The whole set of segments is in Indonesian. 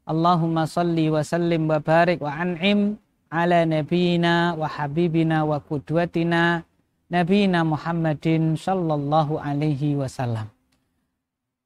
Allahumma salli wa sallim wa barik wa an'im ala nabiyina wa habibina wa qudwatina nabiyina Muhammadin sallallahu alaihi wasallam.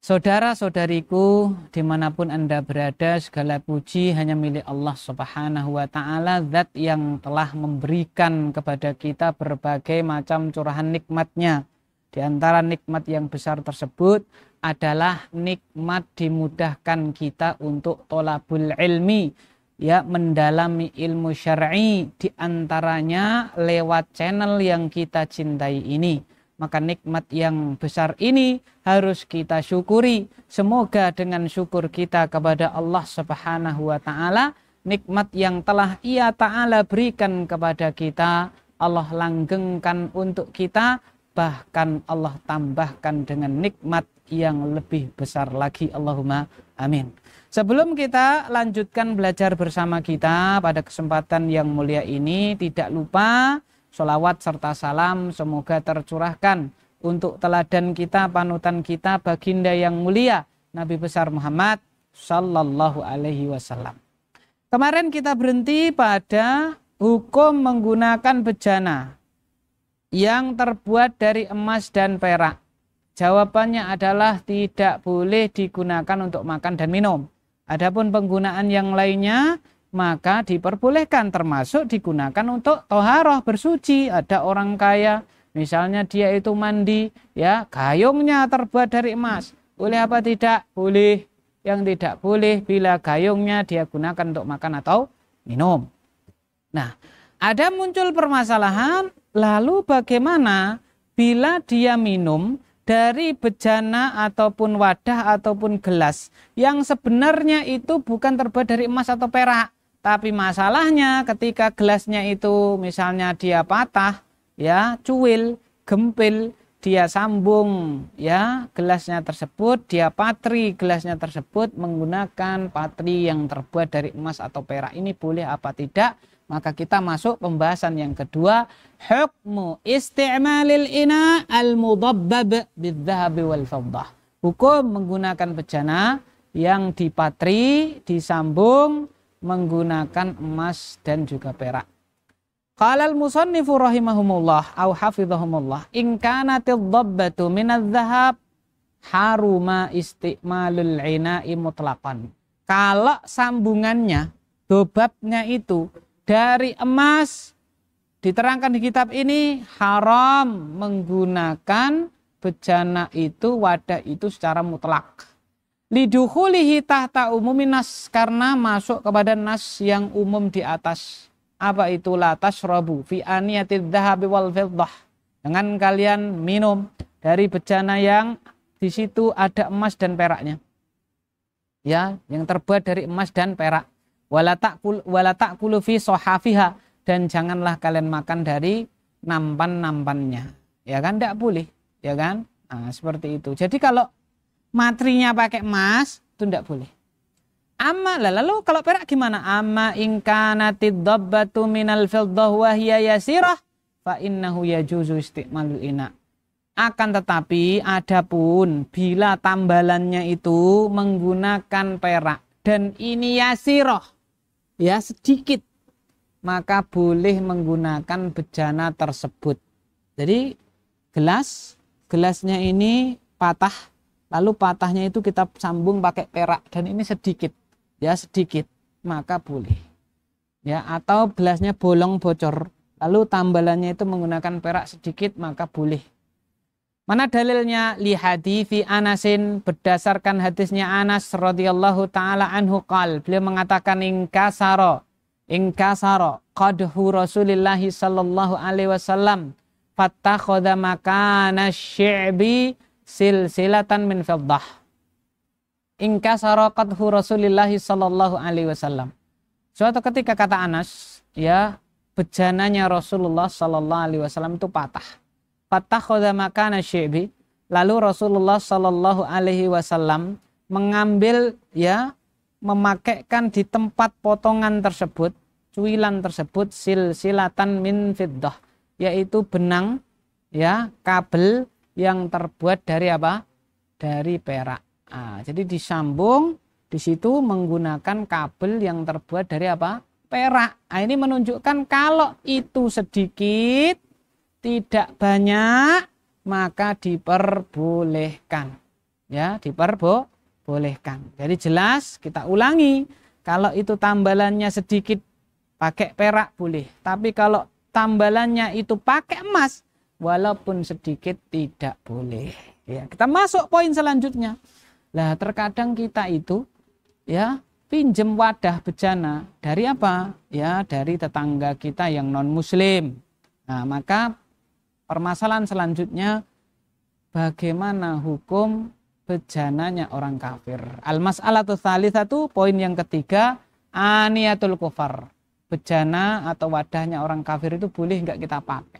Saudara-saudariku dimanapun Anda berada, segala puji hanya milik Allah subhanahu wa ta'ala, zat yang telah memberikan kepada kita berbagai macam curahan nikmatnya. Di antara nikmat yang besar tersebut adalah nikmat dimudahkan kita untuk tolabul ilmi, ya, mendalami ilmu syar'i, di antaranya lewat channel yang kita cintai ini. Maka nikmat yang besar ini harus kita syukuri. Semoga dengan syukur kita kepada Allah subhanahu wa ta'ala, nikmat yang telah Ia ta'ala berikan kepada kita, Allah langgengkan untuk kita, bahkan Allah tambahkan dengan nikmat yang lebih besar lagi. Allahumma amin. Sebelum kita lanjutkan belajar bersama kita pada kesempatan yang mulia ini, tidak lupa sholawat serta salam semoga tercurahkan untuk teladan kita, panutan kita, baginda yang mulia Nabi besar Muhammad sallallahu alaihi wasallam. Kemarin kita berhenti pada hukum menggunakan bejana yang terbuat dari emas dan perak. Jawabannya adalah tidak boleh digunakan untuk makan dan minum. Adapun penggunaan yang lainnya maka diperbolehkan, termasuk digunakan untuk toharoh, bersuci. Ada orang kaya misalnya dia itu mandi, ya, gayungnya terbuat dari emas, boleh apa tidak? Boleh. Yang tidak boleh bila gayungnya dia gunakan untuk makan atau minum. Nah, ada muncul permasalahan, lalu bagaimana bila dia minum dari bejana ataupun wadah ataupun gelas yang sebenarnya itu bukan terbuat dari emas atau perak? Tapi masalahnya ketika gelasnya itu misalnya dia patah, ya, cuil, gempil, dia sambung, ya, gelasnya tersebut, dia patri gelasnya tersebut menggunakan patri yang terbuat dari emas atau perak. Ini boleh apa tidak? Maka kita masuk pembahasan yang kedua, hukmu isti'malil ina al-mudabbab bidzahabi wal fiddah. Hukum menggunakan bejana yang dipatri, disambung menggunakan emas dan juga perak. Qala al-musannifu rahimahumullah au hafizahumullah, in kanatid dhabbatu minadz dzahab haruma isti'malul ina'i mutlaqan. Kalau sambungannya, dobabnya itu dari emas, diterangkan di kitab ini haram menggunakan bejana itu, wadah itu secara mutlak. Lidukhulihi tahta umumin nas, karena masuk kepada nas yang umum di atas. Apa itu? La tashrabu fi aniyatid dhahabi wal fiddah. Dengan kalian minum dari bejana yang di situ ada emas dan peraknya. Ya, yang terbuat dari emas dan perak. Wala ta'kulu fi sohafiha, dan janganlah kalian makan dari nampan-nampannya. Ya kan, tidak boleh, ya kan? Nah, seperti itu. Jadi kalau materinya pakai emas itu tidak boleh. Lalu kalau perak gimana? Amma in kanatid dhabbatu minal fiddah wa hiya yasirah fa innahu yajuzu isti'malul ina. Akan tetapi adapun bila tambalannya itu menggunakan perak dan ini yasirah, ya, sedikit, maka boleh menggunakan bejana tersebut. Jadi gelasnya ini patah, lalu patahnya itu kita sambung pakai perak dan ini sedikit, ya, sedikit, maka boleh. Ya, atau gelasnya bolong bocor, lalu tambalannya itu menggunakan perak sedikit, maka boleh. Mana dalilnya? Li hadithi Anasin, berdasarkan hadisnya Anas radhiyallahu taala anhu qal, beliau mengatakan ingkasara qadhu Rasulillahi sallallahu alaihi wasallam fattakhadha makana syi'bi silsilatan min fiddah. Ingkasara qadhu Rasulillahi sallallahu alaihi wasallam. Suatu ketika, kata Anas, ya, bejananya Rasulullah sallallahu alaihi wasallam itu patah. Fattakhadha makana syi'bi, lalu Rasulullah sallallahu alaihi wasallam mengambil, ya, memakaikan di tempat potongan tersebut, cuilan tersebut, silsilatan min fiddah, yaitu benang, ya, kabel yang terbuat dari apa? Dari perak. Jadi disambung Di situ menggunakan kabel yang terbuat dari apa? Perak. Nah, ini menunjukkan kalau itu sedikit, tidak banyak, maka diperbolehkan. Ya, diperbolehkan. Jadi jelas, kita ulangi. Kalau itu tambalannya sedikit, pakai perak boleh. Tapi kalau tambalannya itu pakai emas, walaupun sedikit tidak boleh. Ya, kita masuk poin selanjutnya. Lah, terkadang kita itu ya pinjem wadah bejana dari apa? Ya, dari tetangga kita yang non muslim. Nah, maka permasalahan selanjutnya, bagaimana hukum bejananya orang kafir? Al-mas'alatu tsalitsatu, poin yang ketiga, aniyatul kufar. Bejana atau wadahnya orang kafir itu boleh enggak kita pakai?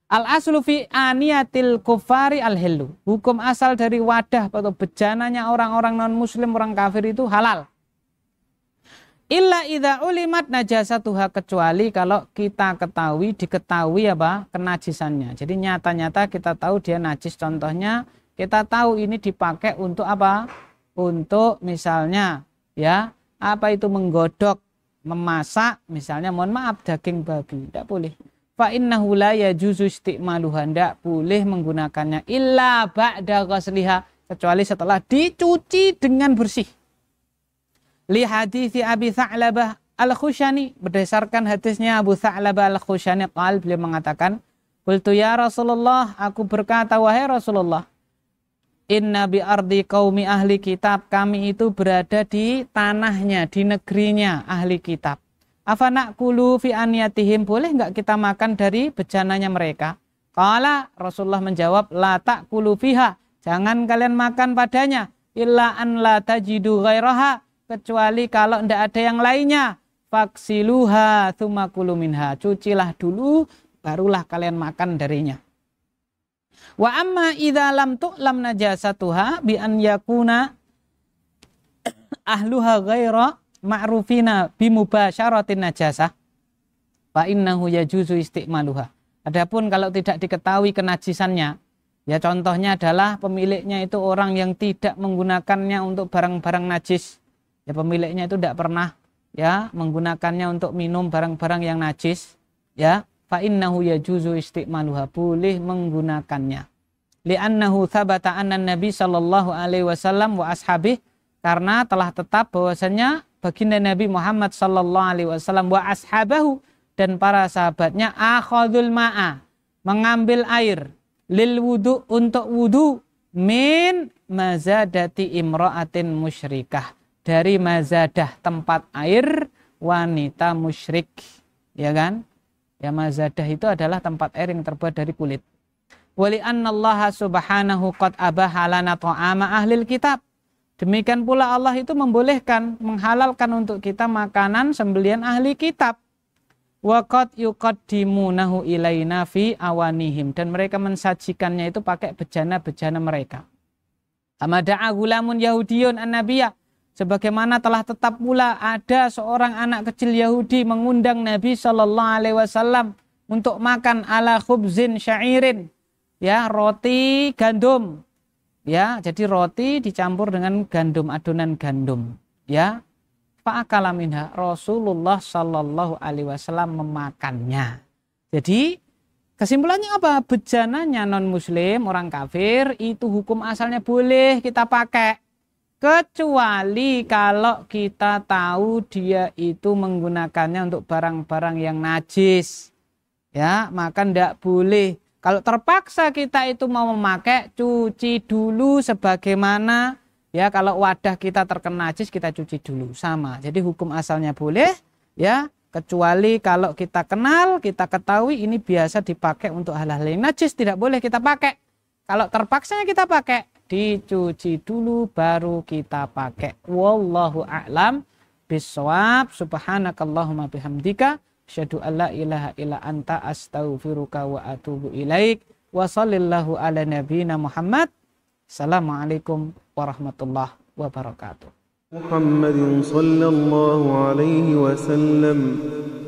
Al-aslu fi aniyatil kufari al-hillu. Hukum asal dari wadah atau bejananya orang-orang non-muslim, orang kafir itu halal. Illa idza ulimat najasatuha, kecuali kalau kita diketahui apa? Kenajisannya. Jadi nyata-nyata kita tahu dia najis. Contohnya, kita tahu ini dipakai untuk apa? Untuk misalnya ya, apa itu menggodok, memasak, misalnya mohon maaf daging babi, tidak boleh. Fa innahu la yajuzu isti'maluha, ndak boleh menggunakannya illa ba'da ghasliha, kecuali setelah dicuci dengan bersih. Li hadithi Abi Tha'labah Al-Khushani, berdasarkan hadisnya Abu Tha'labah Al-Khushani, beliau mengatakan, qultu ya Rasulullah, aku berkata wahai Rasulullah, inna bi ardi qaumi ahli kitab, kami itu berada di tanahnya, di negerinya ahli kitab. Afana kulu fi aniyatihim, boleh enggak kita makan dari bejananya mereka? Qala, Rasulullah menjawab, la ta'kulu fiha, jangan kalian makan padanya, illa an la tajidu ghairaha, kecuali kalau enggak ada yang lainnya. Faksiluha tsumma kulu minha, cucilah dulu barulah kalian makan darinya. Wa amma idza lam tu'lam najasatuha bi an yakuna ahluha ghaira ma'rufina bimubasyaratin najasah fa innahu yajuzu isti'maluha. Adapun kalau tidak diketahui kenajisannya, ya contohnya adalah pemiliknya itu orang yang tidak menggunakannya untuk barang-barang najis. Ya pemiliknya itu tidak pernah ya menggunakannya untuk minum barang-barang yang najis, ya fa innahu yajuzu isti'maluha, boleh menggunakannya. Li'annahu thabata anna Nabi sallallahu alaihi wasallam wa ashabih, karena telah tetap bahwasanya baginda Nabi Muhammad sallallahu alaihi wasallam wa ashabahu, dan para sahabatnya, akhadul ma'a, mengambil air, lil wudu, untuk wudu, min mazadati imra'atin musyrikah, dari mazadah, tempat air wanita musyrik, ya kan? Ya, mazadah itu adalah tempat air yang terbuat dari kulit. Wali annallaha subhanahu qad abaha lana ta'ama ahlil kitab. Demikian pula Allah itu membolehkan, menghalalkan untuk kita makanan sembelian ahli kitab. Wa qad yuqaddimunahu ilaina fi awanihim, dan mereka mensajikannya itu pakai bejana-bejana mereka. Amada'a gulamun yahudiyun an-nabiyya, sebagaimana telah tetap pula ada seorang anak kecil Yahudi mengundang Nabi sallallahu alaihi wasallam untuk makan ala khubzin syairin, ya roti gandum. Ya, jadi roti dicampur dengan gandum, adonan gandum, ya. Fa'akala minha, Rasulullah sallallahu alaihi wasallam memakannya. Jadi kesimpulannya apa? Bejananya non muslim, orang kafir, itu hukum asalnya boleh kita pakai, kecuali kalau kita tahu dia itu menggunakannya untuk barang-barang yang najis, ya, maka ndak boleh. Kalau terpaksa kita itu mau memakai, cuci dulu sebagaimana, ya, kalau wadah kita terkena najis kita cuci dulu, sama. Jadi hukum asalnya boleh, ya, kecuali kalau kita kenal, kita ketahui ini biasa dipakai untuk hal-hal yang najis, tidak boleh kita pakai. Kalau terpaksa kita pakai, dicuci dulu baru kita pakai. Wallahu a'lam bishawab. Subhanakallahumma bihamdika asyhadu an la ilaha illa anta astaghfiruka wa atubu ilaik. Wa sallallahu ala nabiyyina Muhammad. Assalamualaikum warahmatullahi wabarakatuh. Muhammadin sallallahu alaihi wasallam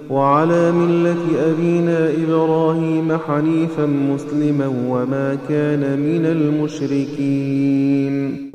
wa ala millati abina Ibrahim hanifan musliman wa ma kana minal musyrikin.